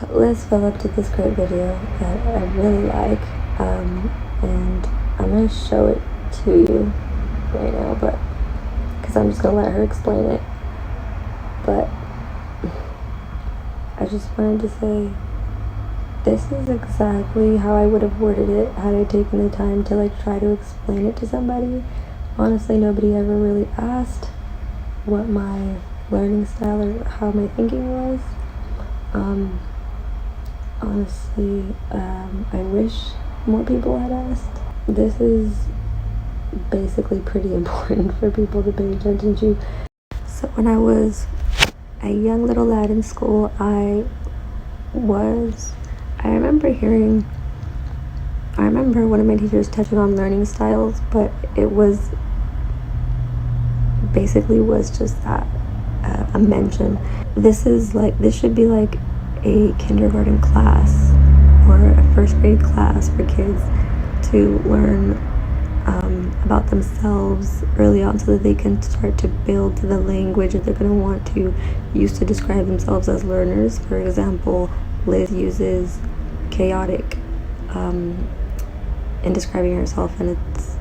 Liz Phillip did this great video that I really like, and I'm going to show it to you right now, but because I'm just going to let her explain it. But I just wanted to say, this is exactly how I would have worded it had I taken the time to try to explain it to somebody. Honestly, nobody ever really asked what my learning style or how my thinking was. Honestly, I wish more people had asked. This is basically pretty important for people to pay attention to. So when I was a young little lad in school, I remember one of my teachers touching on learning styles, but it was just that, a mention. This should be like a kindergarten class or a first grade class for kids to learn about themselves early on, so that they can start to build the language that they're going to want to use to describe themselves as learners. For example, Liz uses chaotic in describing herself, and it's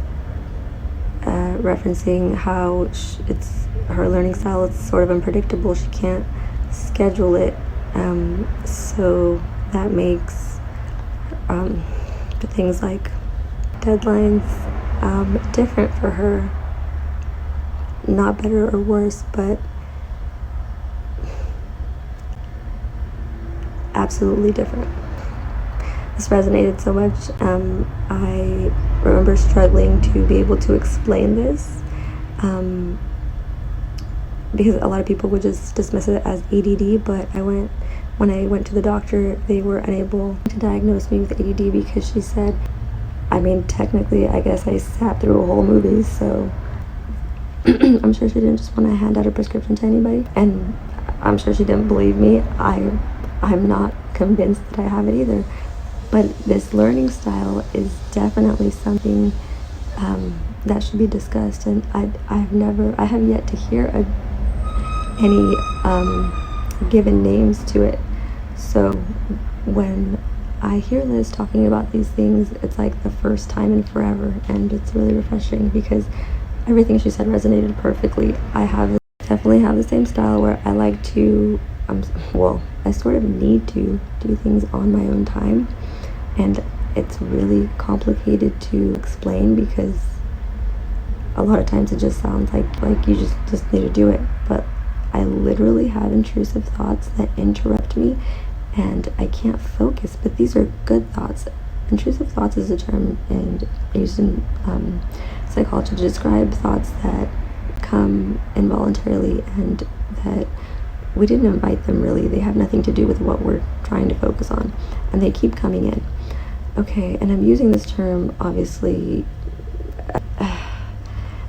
referencing how her learning style is sort of unpredictable. She can't schedule it, so that makes the things like deadlines different for her. Not better or worse, but absolutely different. This resonated so much. I remember struggling to be able to explain this, because a lot of people would just dismiss it as ADD, but when I went to the doctor, they were unable to diagnose me with ADD because she said, technically, I guess I sat through a whole movie, so I'm sure she didn't just want to hand out a prescription to anybody, and I'm sure she didn't believe me. I'm not convinced that I have it either, but this learning style is definitely something that should be discussed, and I have yet to hear any given names to it. So when I hear Liz talking about these things, it's like the first time in forever, and it's really refreshing because everything she said resonated perfectly. Definitely have the same style where I like to, I sort of need to do things on my own time, and it's really complicated to explain because a lot of times it just sounds like you just need to do it, but I literally have intrusive thoughts that interrupt me and I can't focus, but these are good thoughts. Intrusive thoughts is a term used in psychology to describe thoughts that come involuntarily and that we didn't invite them really. They have nothing to do with what we're trying to focus on, and they keep coming in. Okay, and I'm using this term obviously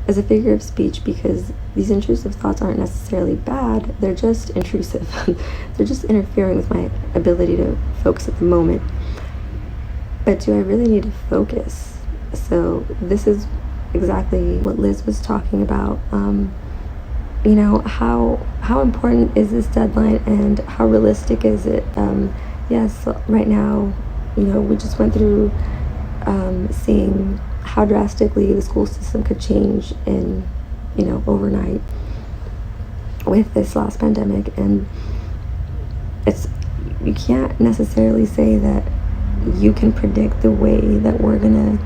as a figure of speech because these intrusive thoughts aren't necessarily bad, they're just intrusive. They're just interfering with my ability to focus at the moment. But do I really need to focus? So this is exactly what Liz was talking about. How important is this deadline and how realistic is it? Yes, right now, we just went through seeing how drastically the school system could change in, overnight with this last pandemic. And you can't necessarily say that you can predict the way that we're gonna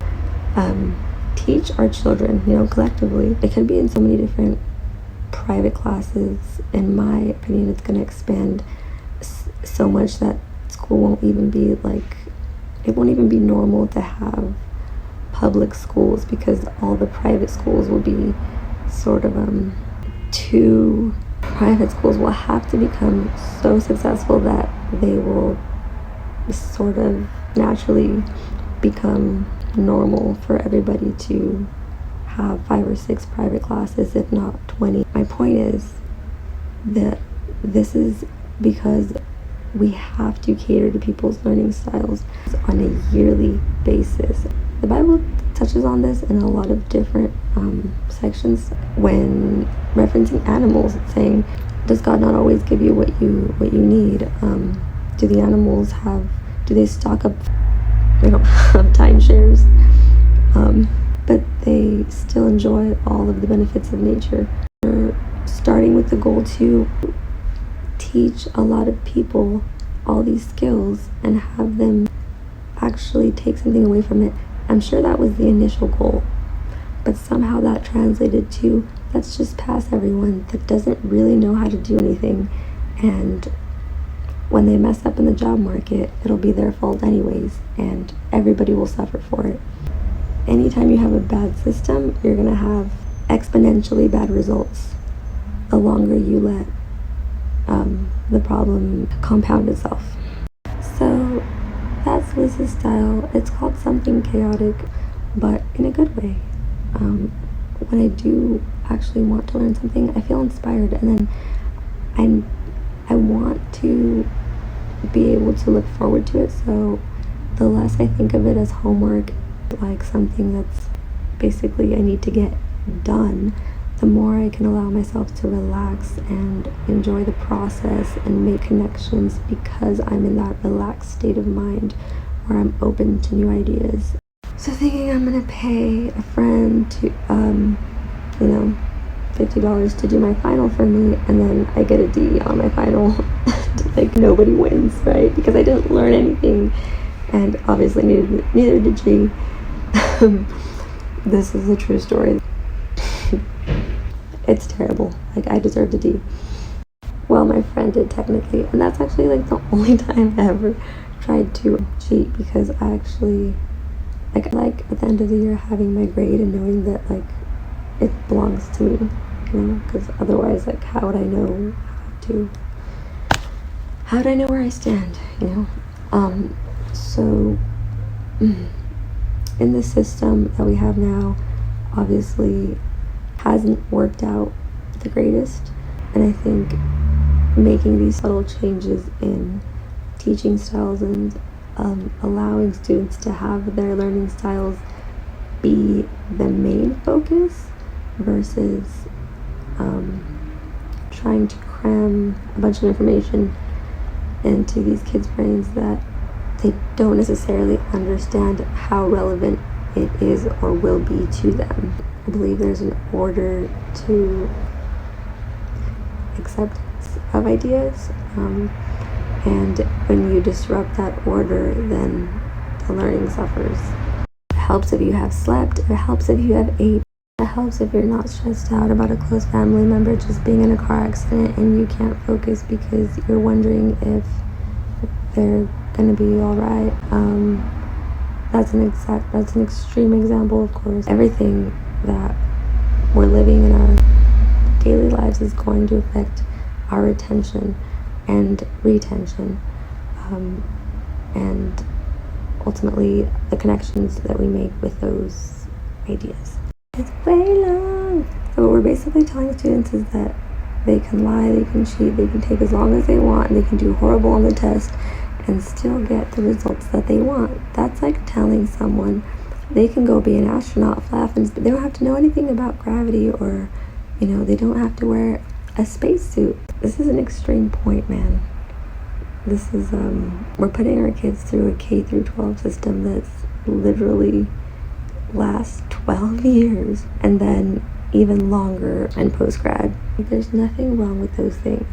teach our children, collectively. It could be in so many different private classes. In my opinion, it's gonna expand so much that school won't even be it won't even be normal to have public schools, because all the private schools will be sort of private schools will have to become so successful that they will sort of naturally become normal for everybody to have 5 or 6 private classes, if not 20. My point is that this is because we have to cater to people's learning styles on a yearly basis. The Bible touches on this in a lot of different sections. When referencing animals, it's saying, does God not always give you what you need? Do the animals do they stock up? They don't have timeshares, but they still enjoy all of the benefits of nature. We're starting with the goal to teach a lot of people all these skills and have them actually take something away from it. I'm sure that was the initial goal, but somehow that translated to, let's just pass everyone that doesn't really know how to do anything, and when they mess up in the job market, it'll be their fault anyways, and everybody will suffer for it. Anytime you have a bad system, you're gonna have exponentially bad results the longer you let the problem compound itself. So that's Liz's style. It's called something chaotic, but in a good way. When I do actually want to learn something, I feel inspired, and then I want to be able to look forward to it. So the less I think of it as homework, like something that's basically I need to get done, the more I can allow myself to relax and enjoy the process and make connections, because I'm in that relaxed state of mind where I'm open to new ideas. So thinking I'm gonna pay a friend to $50 to do my final for me, and then I get a D on my final. Like, nobody wins, right? Because I didn't learn anything, and obviously neither did she. This is a true story. It's terrible. Like, I deserved a D. Well, my friend did technically, and that's actually like the only time I ever tried to cheat, because I actually like at the end of the year having my grade and knowing that like it belongs to me, because otherwise, like, how would I know where I stand, So in the system that we have now, obviously hasn't worked out the greatest, and I think making these subtle changes in teaching styles and allowing students to have their learning styles be the main focus versus trying to cram a bunch of information into these kids' brains that they don't necessarily understand how relevant it is or will be to them. I believe there's an order to acceptance of ideas, and when you disrupt that order, then the learning suffers. It helps if you have slept, it helps if you have ate, it helps if you're not stressed out about a close family member just being in a car accident and you can't focus because you're wondering if they're gonna be all right. That's an extreme example, of course. Everything that we're living in our daily lives is going to affect our attention and retention, and ultimately the connections that we make with those ideas. It's way long. So what we're basically telling students is that they can lie, they can cheat, they can take as long as they want, and they can do horrible on the test and still get the results that they want. That's like telling someone they can go be an astronaut, fly off, and they don't have to know anything about gravity, or they don't have to wear a spacesuit. This is an extreme point, man. This is we're putting our kids through a K through 12 system that's literally lasts 12 years and then even longer in post-grad. There's nothing wrong with those things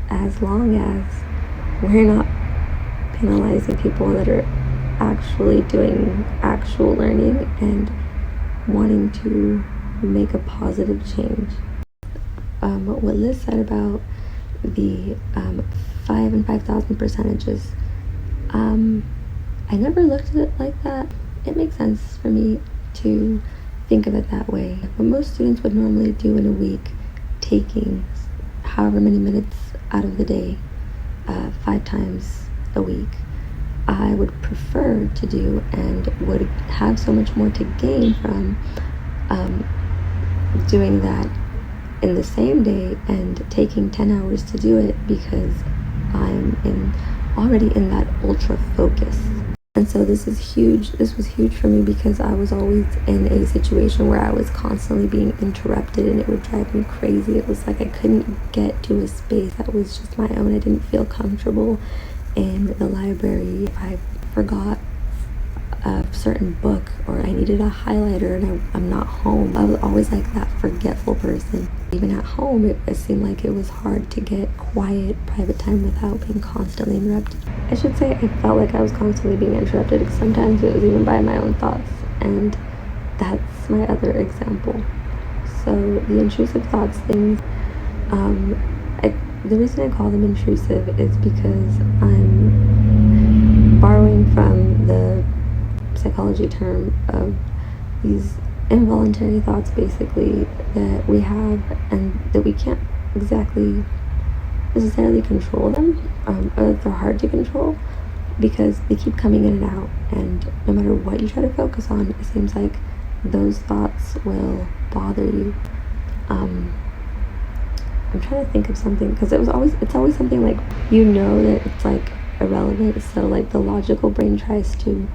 as long as we're not penalizing people that are actually doing actual learning and wanting to make a positive change. What Liz said about the 5 and 5,000 percentages, I never looked at it like that. It makes sense for me to think of it that way. What most students would normally do in a week, taking however many minutes out of the day, 5 times a week, I would prefer to do and would have so much more to gain from doing that in the same day and taking 10 hours to do it, because I'm already in that ultra focus. And so this was huge for me, because I was always in a situation where I was constantly being interrupted, and it would drive me crazy. It was like I couldn't get to a space that was just my own. I didn't feel comfortable in the library, if I forgot a certain book or I needed a highlighter and I'm not home, I was always like that forgetful person. Even at home, it seemed like it was hard to get quiet, private time without being constantly interrupted. I should say I felt like I was constantly being interrupted because sometimes it was even by my own thoughts, and that's my other example. So the intrusive thoughts things, the reason I call them intrusive is because I'm borrowing from the psychology term of these involuntary thoughts basically that we have and that we can't exactly necessarily control them, or they're hard to control because they keep coming in and out, and no matter what you try to focus on, it seems like those thoughts will bother you. I'm trying to think of something because it's always something like, that it's like irrelevant, so like the logical brain tries to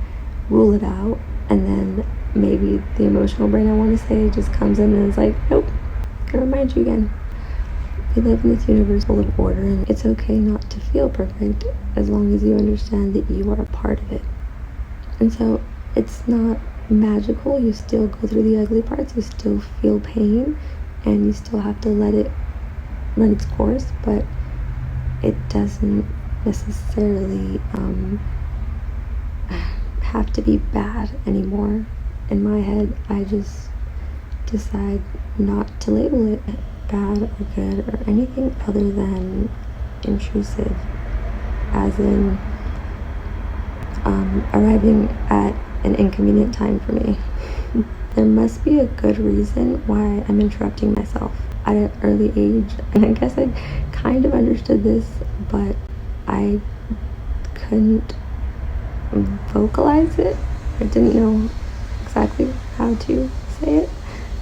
rule it out, and then maybe the emotional brain, I want to say, just comes in and is like, nope, gonna remind you again. We live in this universe full of order, and it's okay not to feel perfect as long as you understand that you are a part of it. And so it's not magical. You still go through the ugly parts, you still feel pain, and you still have to let it run its course, but it doesn't necessarily have to be bad anymore. In my head, I just decide not to label it bad or good or anything other than intrusive, as in arriving at an inconvenient time for me. There must be a good reason why I'm interrupting myself at an early age, and I guess I kind of understood this, but I couldn't vocalize it. I didn't know exactly how to say it,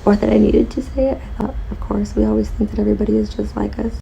or that I needed to say it. I thought, of course, we always think that everybody is just like us.